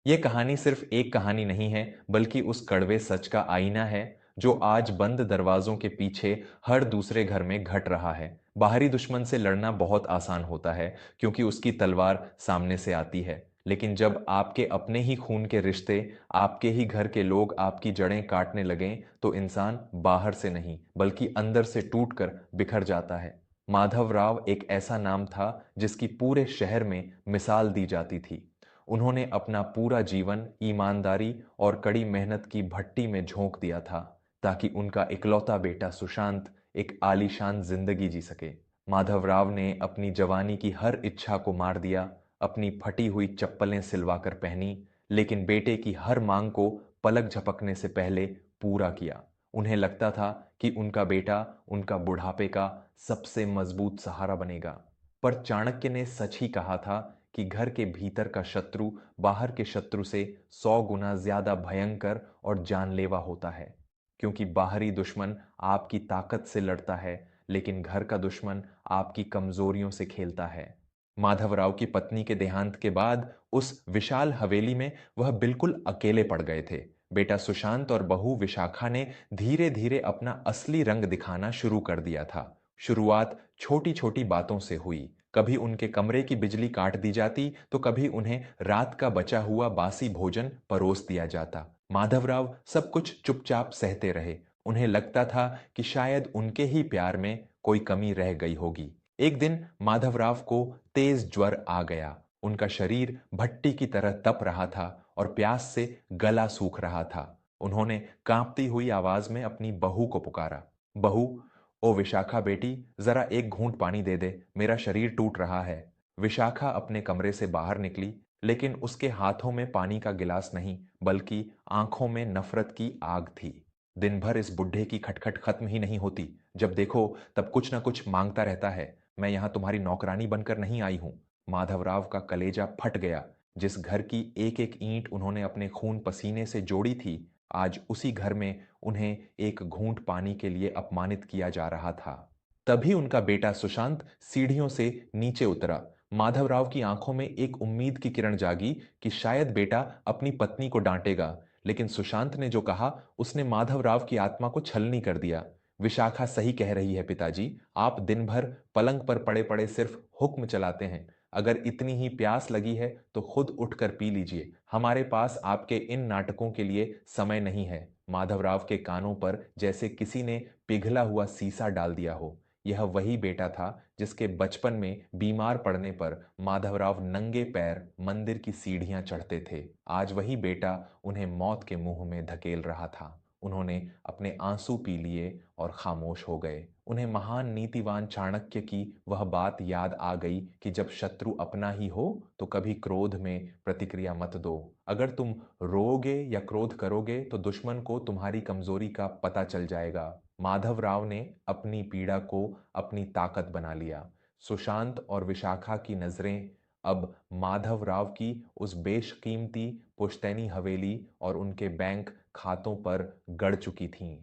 ये कहानी सिर्फ एक कहानी नहीं है, बल्कि उस कड़वे सच का आईना है जो आज बंद दरवाजों के पीछे हर दूसरे घर में घट रहा है। बाहरी दुश्मन से लड़ना बहुत आसान होता है, क्योंकि उसकी तलवार सामने से आती है। लेकिन जब आपके अपने ही खून के रिश्ते, आपके ही घर के लोग आपकी जड़ें काटने लगें, तो इंसान बाहर से नहीं, बल्कि अंदर से टूटकर बिखर जाता है। माधव राव एक ऐसा नाम था जिसकी पूरे शहर में मिसाल दी जाती थी। उन्होंने अपना पूरा जीवन ईमानदारी और कड़ी मेहनत की भट्टी में झोंक दिया था, ताकि उनका इकलौता बेटा सुशांत एक आलीशान जिंदगी जी सके। माधव राव ने अपनी जवानी की हर इच्छा को मार दिया, अपनी फटी हुई चप्पलें सिलवाकर पहनी, लेकिन बेटे की हर मांग को पलक झपकने से पहले पूरा किया। उन्हें लगता था कि उनका बेटा उनका बुढ़ापे का सबसे मजबूत सहारा बनेगा। पर चाणक्य ने सच ही कहा था कि घर के भीतर का शत्रु बाहर के शत्रु से 100 गुना ज्यादा भयंकर और जानलेवा होता है। क्योंकि बाहरी दुश्मन आपकी ताकत से लड़ता है, लेकिन घर का दुश्मन आपकी कमजोरियों से खेलता है। माधवराव की पत्नी के देहांत के बाद उस विशाल हवेली में वह बिल्कुल अकेले पड़ गए थे। बेटा सुशांत और बहू विशाखा ने धीरे धीरे अपना असली रंग दिखाना शुरू कर दिया था। शुरुआत छोटी छोटी बातों से हुई। कभी उनके कमरे की बिजली काट दी जाती, तो कभी उन्हें रात का बचा हुआ बासी भोजन परोस दिया जाता। माधवराव सब कुछ चुपचाप सहते रहे। उन्हें लगता था कि शायद उनके ही प्यार में कोई कमी रह गई होगी। एक दिन माधवराव को तेज ज्वर आ गया। उनका शरीर भट्टी की तरह तप रहा था और प्यास से गला सूख रहा था। उन्होंने कांपती हुई आवाज में अपनी बहू को पुकारा। बहू, ओ विशाखा बेटी, जरा एक घूंट पानी दे दे, मेरा शरीर टूट रहा है। विशाखा अपने कमरे से बाहर निकली, लेकिन उसके हाथों में पानी का गिलास नहीं, बल्कि आंखों में नफरत की आग थी। दिन भर इस बुढ़े की खटखट खत्म ही नहीं होती। जब देखो तब कुछ ना कुछ मांगता रहता है। मैं यहां तुम्हारी नौकरानी बनकर नहीं आई हूं। माधवराव का कलेजा फट गया। जिस घर की एक एक ईंट उन्होंने अपने खून पसीने से जोड़ी थी, आज उसी घर में उन्हें एक घूंट पानी के लिए अपमानित किया जा रहा था। तभी उनका बेटा सुशांत सीढ़ियों से नीचे उतरा। माधवराव की आंखों में एक उम्मीद की किरण जागी कि शायद बेटा अपनी पत्नी को डांटेगा। लेकिन सुशांत ने जो कहा, उसने माधवराव की आत्मा को छलनी कर दिया। विशाखा सही कह रही है पिताजी, आप दिन भर पलंग पर पड़े पड़े सिर्फ हुक्म चलाते हैं। अगर इतनी ही प्यास लगी है तो खुद उठकर पी लीजिए। हमारे पास आपके इन नाटकों के लिए समय नहीं है। माधवराव के कानों पर जैसे किसी ने पिघला हुआ सीसा डाल दिया हो। यह वही बेटा था जिसके बचपन में बीमार पड़ने पर माधवराव नंगे पैर मंदिर की सीढ़ियां चढ़ते थे। आज वही बेटा उन्हें मौत के मुंह में धकेल रहा था। उन्होंने अपने आंसू पी लिए और खामोश हो गए। उन्हें महान नीतिवान चाणक्य की वह बात याद आ गई कि जब शत्रु अपना ही हो तो कभी क्रोध में प्रतिक्रिया मत दो। अगर तुम रोओगे या क्रोध करोगे तो दुश्मन को तुम्हारी कमजोरी का पता चल जाएगा। माधव राव ने अपनी पीड़ा को अपनी ताकत बना लिया। सुशांत और विशाखा की नजरें अब माधव राव की उस बेशकीमती पुश्तैनी हवेली और उनके बैंक खातों पर गड़ चुकी थीं।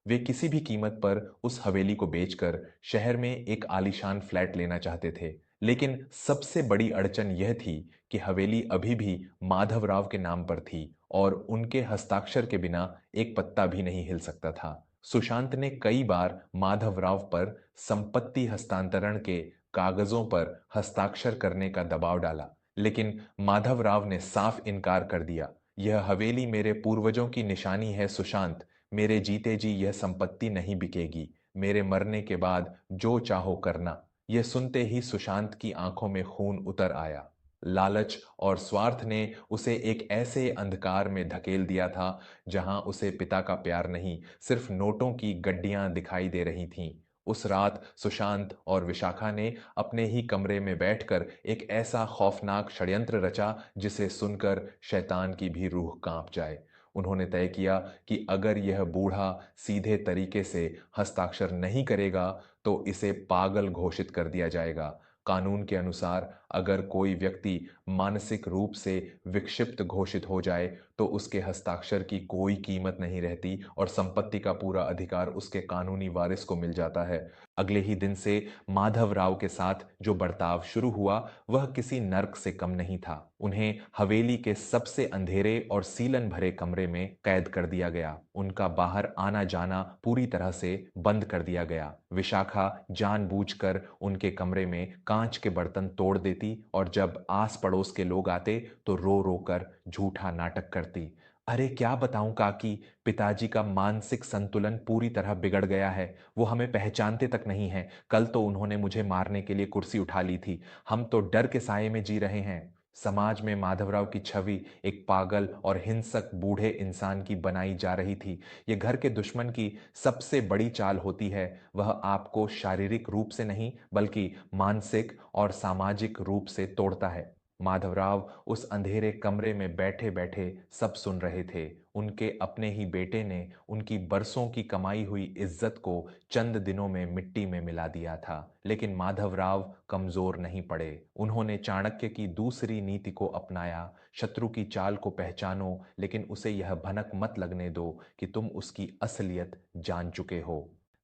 वे किसी भी कीमत पर उस हवेली को बेचकर शहर में एक आलीशान फ्लैट लेना चाहते थे। लेकिन सबसे बड़ी अड़चन यह थी कि हवेली अभी भी माधवराव के नाम पर थी और उनके हस्ताक्षर के बिना एक पत्ता भी नहीं हिल सकता था। सुशांत ने कई बार माधवराव पर संपत्ति हस्तांतरण के कागजों पर हस्ताक्षर करने का दबाव डाला, लेकिन माधवराव ने साफ इनकार कर दिया। यह हवेली मेरे पूर्वजों की निशानी है सुशांत। मेरे जीते जी यह संपत्ति नहीं बिकेगी। मेरे मरने के बाद जो चाहो करना। यह सुनते ही सुशांत की आंखों में खून उतर आया। लालच और स्वार्थ ने उसे एक ऐसे अंधकार में धकेल दिया था जहां उसे पिता का प्यार नहीं, सिर्फ नोटों की गड्डियां दिखाई दे रही थीं। उस रात सुशांत और विशाखा ने अपने ही कमरे में बैठकर एक ऐसा खौफनाक षड्यंत्र रचा जिसे सुनकर शैतान की भी रूह कांप जाए। उन्होंने तय किया कि अगर यह बूढ़ा सीधे तरीके से हस्ताक्षर नहीं करेगा तो इसे पागल घोषित कर दिया जाएगा। कानून के अनुसार अगर कोई व्यक्ति मानसिक रूप से विक्षिप्त घोषित हो जाए तो उसके हस्ताक्षर की कोई कीमत नहीं रहती और संपत्ति का पूरा अधिकार उसके कानूनी वारिस को मिल जाता है। अगले ही दिन से माधवराव के साथ जो बर्ताव शुरू हुआ वह किसी नर्क से कम नहीं था। उन्हें हवेली के सबसे अंधेरे और सीलन भरे कमरे में कैद कर दिया गया। उनका बाहर आना जाना पूरी तरह से बंद कर दिया गया। विशाखा जानबूझकर उनके कमरे में कांच के बर्तन तोड़ देती और जब आस पड़ोस के लोग आते तो रो रो कर झूठा नाटक करती। अरे क्या बताऊं काकी, पिताजी का मानसिक संतुलन पूरी तरह बिगड़ गया है। वो हमें पहचानते तक नहीं हैं। कल तो उन्होंने मुझे मारने के लिए कुर्सी उठा ली थी। हम तो डर के साये में जी रहे हैं। समाज में माधवराव की छवि एक पागल और हिंसक बूढ़े इंसान की बनाई जा रही थी। ये घर के दुश्मन की सबसे बड़ी चाल होती है। वह आपको शारीरिक रूप से नहीं बल्कि मानसिक और सामाजिक रूप से तोड़ता है। माधवराव उस अंधेरे कमरे में बैठे बैठे सब सुन रहे थे। उनके अपने ही बेटे ने उनकी बरसों की कमाई हुई इज्जत को चंद दिनों में मिट्टी में मिला दिया था। लेकिन माधवराव कमजोर नहीं पड़े। उन्होंने चाणक्य की दूसरी नीति को अपनाया। शत्रु की चाल को पहचानो, लेकिन उसे यह भनक मत लगने दो कि तुम उसकी असलियत जान चुके हो।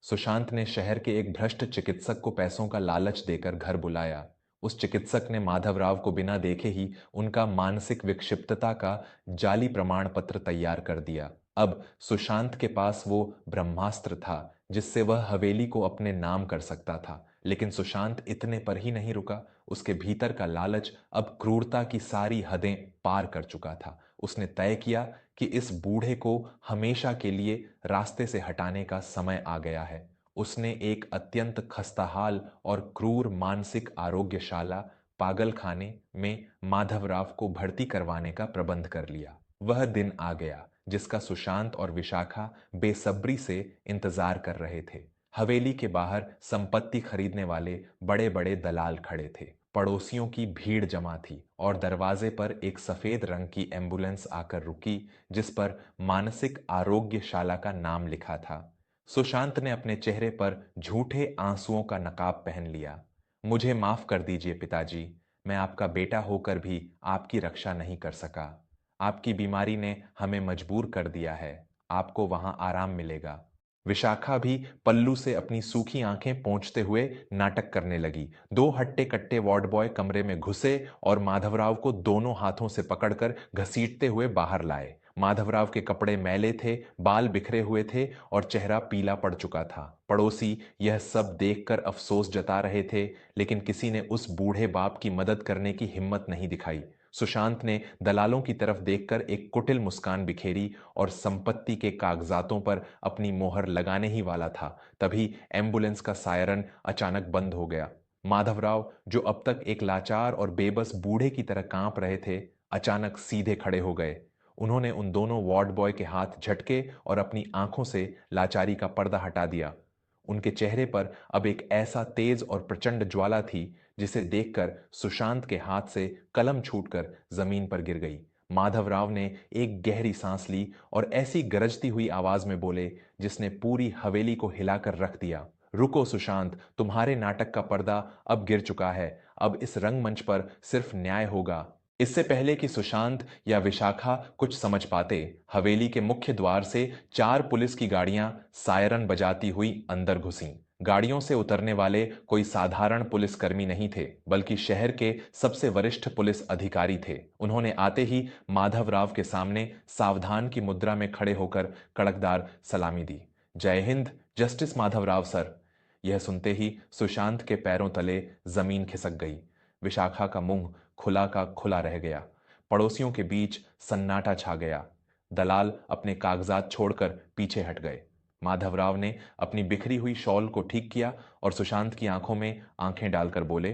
सुशांत ने शहर के एक भ्रष्ट चिकित्सक को पैसों का लालच देकर घर बुलाया। उस चिकित्सक ने माधवराव को बिना देखे ही उनका मानसिक विक्षिप्तता का जाली प्रमाण पत्र तैयार कर दिया। अब सुशांत के पास वो ब्रह्मास्त्र था जिससे वह हवेली को अपने नाम कर सकता था। लेकिन सुशांत इतने पर ही नहीं रुका। उसके भीतर का लालच अब क्रूरता की सारी हदें पार कर चुका था। उसने तय किया कि इस बूढ़े को हमेशा के लिए रास्ते से हटाने का समय आ गया है। उसने एक अत्यंत खस्ताहाल और क्रूर मानसिक आरोग्यशाला पागलखाने में माधवराव को भर्ती करवाने का प्रबंध कर लिया। वह दिन आ गया जिसका सुशांत और विशाखा बेसब्री से इंतजार कर रहे थे। हवेली के बाहर संपत्ति खरीदने वाले बड़े बड़े दलाल खड़े थे। पड़ोसियों की भीड़ जमा थी और दरवाजे पर एक सफेद रंग की एम्बुलेंस आकर रुकी जिस पर मानसिक आरोग्यशाला का नाम लिखा था। सुशांत ने अपने चेहरे पर झूठे आंसुओं का नकाब पहन लिया। मुझे माफ कर दीजिए पिताजी, मैं आपका बेटा होकर भी आपकी रक्षा नहीं कर सका। आपकी बीमारी ने हमें मजबूर कर दिया है। आपको वहां आराम मिलेगा। विशाखा भी पल्लू से अपनी सूखी आंखें पोंछते हुए नाटक करने लगी। दो हट्टे कट्टे वार्ड बॉय कमरे में घुसे और माधवराव को दोनों हाथों से पकड़कर घसीटते हुए बाहर लाए। माधवराव के कपड़े मैले थे, बाल बिखरे हुए थे और चेहरा पीला पड़ चुका था। पड़ोसी यह सब देखकर अफसोस जता रहे थे, लेकिन किसी ने उस बूढ़े बाप की मदद करने की हिम्मत नहीं दिखाई। सुशांत ने दलालों की तरफ देखकर एक कुटिल मुस्कान बिखेरी और संपत्ति के कागजातों पर अपनी मोहर लगाने ही वाला था। तभी एम्बुलेंस का सायरन अचानक बंद हो गया। माधवराव, जो अब तक एक लाचार और बेबस बूढ़े की तरह कांप रहे थे, अचानक सीधे खड़े हो गए। उन्होंने उन दोनों वार्ड बॉय के हाथ झटके और अपनी आंखों से लाचारी का पर्दा हटा दिया। उनके चेहरे पर अब एक ऐसा तेज और प्रचंड ज्वाला थी जिसे देखकर सुशांत के हाथ से कलम छूटकर जमीन पर गिर गई। माधवराव ने एक गहरी सांस ली और ऐसी गरजती हुई आवाज में बोले जिसने पूरी हवेली को हिलाकर रख दिया। रुको सुशांत, तुम्हारे नाटक का पर्दा अब गिर चुका है। अब इस रंगमंच पर सिर्फ न्याय होगा। इससे पहले कि सुशांत या विशाखा कुछ समझ पाते, हवेली के मुख्य द्वार से चार पुलिस की गाड़ियां सायरन बजाती हुई अंदर घुसीं। गाड़ियों से उतरने वाले कोई साधारण पुलिसकर्मी नहीं थे, बल्कि शहर के सबसे वरिष्ठ पुलिस अधिकारी थे। उन्होंने आते ही माधवराव के सामने सावधान की मुद्रा में खड़े होकर कड़कदार सलामी दी। जय हिंद, जस्टिस माधवराव सर। यह सुनते ही सुशांत के पैरों तले जमीन खिसक गई। विशाखा का मुंह खुला का खुला रह गया। पड़ोसियों के बीच सन्नाटा छा गया। दलाल अपने कागजात छोड़कर पीछे हट गए। माधवराव ने अपनी बिखरी हुई शॉल को ठीक किया और सुशांत की आंखों में आंखें डालकर बोले,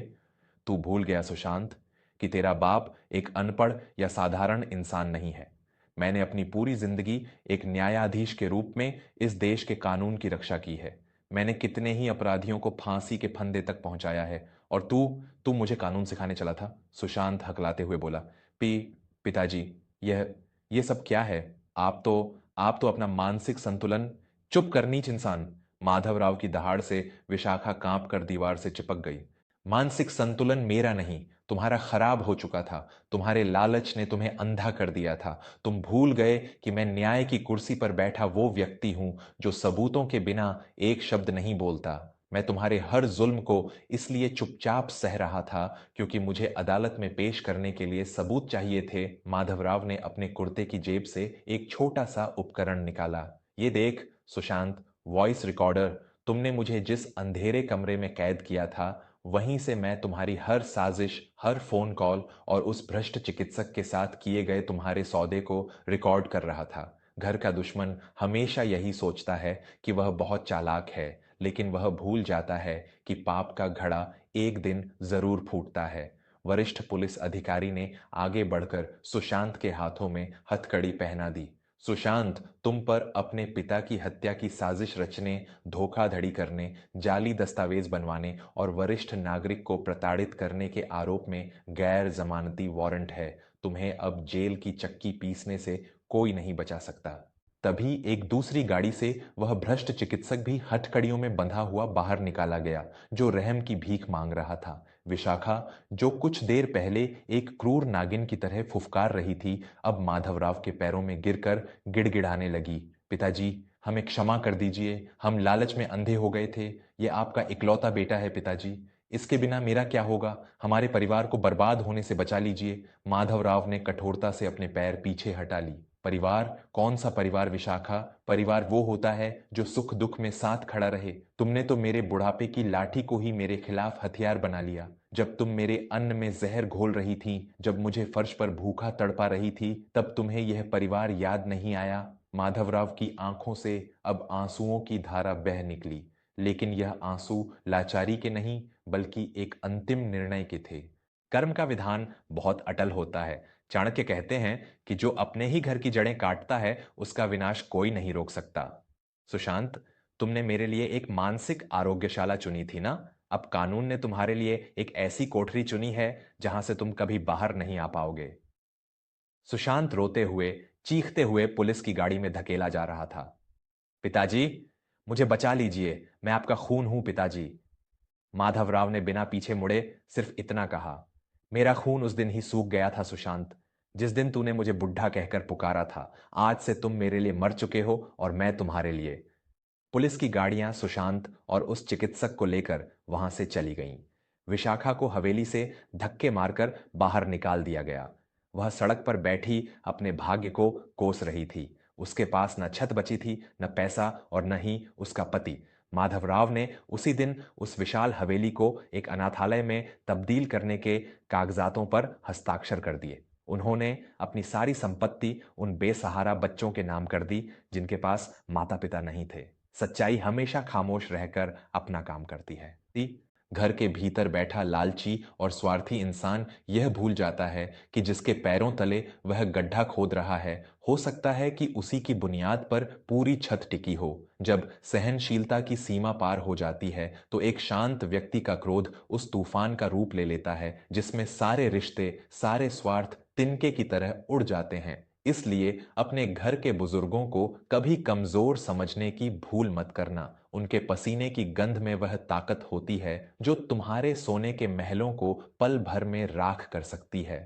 तू भूल गया सुशांत कि तेरा बाप एक अनपढ़ या साधारण इंसान नहीं है। मैंने अपनी पूरी जिंदगी एक न्यायाधीश के रूप में इस देश के कानून की रक्षा की है। मैंने कितने ही अपराधियों को फांसी के फंदे तक पहुंचाया है, और तू तू मुझे कानून सिखाने चला था। सुशांत हकलाते हुए बोला, पिताजी, यह सब क्या है? आप तो अपना मानसिक संतुलन। चुप कर नीच इंसान। माधवराव की दहाड़ से विशाखा कांप कर दीवार से चिपक गई। मानसिक संतुलन मेरा नहीं, तुम्हारा खराब हो चुका था। तुम्हारे लालच ने तुम्हें अंधा कर दिया था। तुम भूल गए कि मैं न्याय की कुर्सी पर बैठा वो व्यक्ति हूं जो सबूतों के बिना एक शब्द नहीं बोलता। मैं तुम्हारे हर जुल्म को इसलिए चुपचाप सह रहा था क्योंकि मुझे अदालत में पेश करने के लिए सबूत चाहिए थे। माधवराव ने अपने कुर्ते की जेब से एक छोटा सा उपकरण निकाला। ये देख सुशांत, वॉइस रिकॉर्डर। तुमने मुझे जिस अंधेरे कमरे में कैद किया था, वहीं से मैं तुम्हारी हर साजिश, हर फोन कॉल और उस भ्रष्ट चिकित्सक के साथ किए गए तुम्हारे सौदे को रिकॉर्ड कर रहा था। घर का दुश्मन हमेशा यही सोचता है कि वह बहुत चालाक है, लेकिन वह भूल जाता है कि पाप का घड़ा एक दिन जरूर फूटता है। वरिष्ठ पुलिस अधिकारी ने आगे बढ़कर सुशांत के हाथों में हथकड़ी पहना दी। सुशांत, तुम पर अपने पिता की हत्या की साजिश रचने, धोखाधड़ी करने, जाली दस्तावेज बनवाने और वरिष्ठ नागरिक को प्रताड़ित करने के आरोप में गैर जमानती वारंट है। तुम्हें अब जेल की चक्की पीसने से कोई नहीं बचा सकता। तभी एक दूसरी गाड़ी से वह भ्रष्ट चिकित्सक भी हथकड़ियों में बंधा हुआ बाहर निकाला गया, जो रहम की भीख मांग रहा था। विशाखा, जो कुछ देर पहले एक क्रूर नागिन की तरह फुफकार रही थी, अब माधवराव के पैरों में गिरकर गिड़गिड़ाने लगी। पिताजी, हमें क्षमा कर दीजिए, हम लालच में अंधे हो गए थे। ये आपका इकलौता बेटा है पिताजी, इसके बिना मेरा क्या होगा? हमारे परिवार को बर्बाद होने से बचा लीजिए। माधवराव ने कठोरता से अपने पैर पीछे हटा ली। परिवार? कौन सा परिवार विशाखा? परिवार वो होता है जो सुख दुख में साथ खड़ा रहे। तुमने तो मेरे बुढ़ापे की लाठी को ही मेरे खिलाफ हथियार बना लिया। जब तुम मेरे अन्न में जहर घोल रही थी, जब मुझे फर्श पर भूखा तड़पा रही थी, तब तुम्हें यह परिवार याद नहीं आया? माधवराव की आंखों से अब आंसुओं की धारा बह निकली, लेकिन यह आंसू लाचारी के नहीं, बल्कि एक अंतिम निर्णय के थे। कर्म का विधान बहुत अटल होता है। चाणक्य कहते हैं कि जो अपने ही घर की जड़ें काटता है, उसका विनाश कोई नहीं रोक सकता। सुशांत, तुमने मेरे लिए एक मानसिक आरोग्यशाला चुनी थी ना? अब कानून ने तुम्हारे लिए एक ऐसी कोठरी चुनी है जहां से तुम कभी बाहर नहीं आ पाओगे। सुशांत रोते हुए, चीखते हुए पुलिस की गाड़ी में धकेला जा रहा था। पिताजी, मुझे बचा लीजिए, मैं आपका खून हूं पिताजी। माधवराव ने बिना पीछे मुड़े सिर्फ इतना कहा। मेरा खून उस दिन ही सूख गया था सुशांत, जिस दिन तूने मुझे बुढ़ा कहकर पुकारा था। आज से तुम मेरे लिए मर चुके हो और मैं तुम्हारे लिए। पुलिस की गाड़ियां सुशांत और उस चिकित्सक को लेकर वहां से चली गईं। विशाखा को हवेली से धक्के मारकर बाहर निकाल दिया गया। वह सड़क पर बैठी अपने भाग्य को कोस रही थी। उसके पास न छत बची थी, न पैसा और न ही उसका पति। माधवराव ने उसी दिन उस विशाल हवेली को एक अनाथालय में तब्दील करने के कागजातों पर हस्ताक्षर कर दिए। उन्होंने अपनी सारी संपत्ति उन बेसहारा बच्चों के नाम कर दी जिनके पास माता पिता नहीं थे। सच्चाई हमेशा खामोश रहकर अपना काम करती है। घर के भीतर बैठा लालची और स्वार्थी इंसान यह भूल जाता है कि जिसके पैरों तले वह गड्ढा खोद रहा है, हो सकता है कि उसी की बुनियाद पर पूरी छत टिकी हो। जब सहनशीलता की सीमा पार हो जाती है, तो एक शांत व्यक्ति का क्रोध उस तूफान का रूप ले लेता है जिसमें सारे रिश्ते, सारे स्वार्थ तिनके की तरह उड़ जाते हैं। इसलिए अपने घर के बुजुर्गों को कभी कमजोर समझने की भूल मत करना। उनके पसीने की गंध में वह ताकत होती है जो तुम्हारे सोने के महलों को पल भर में राख कर सकती है।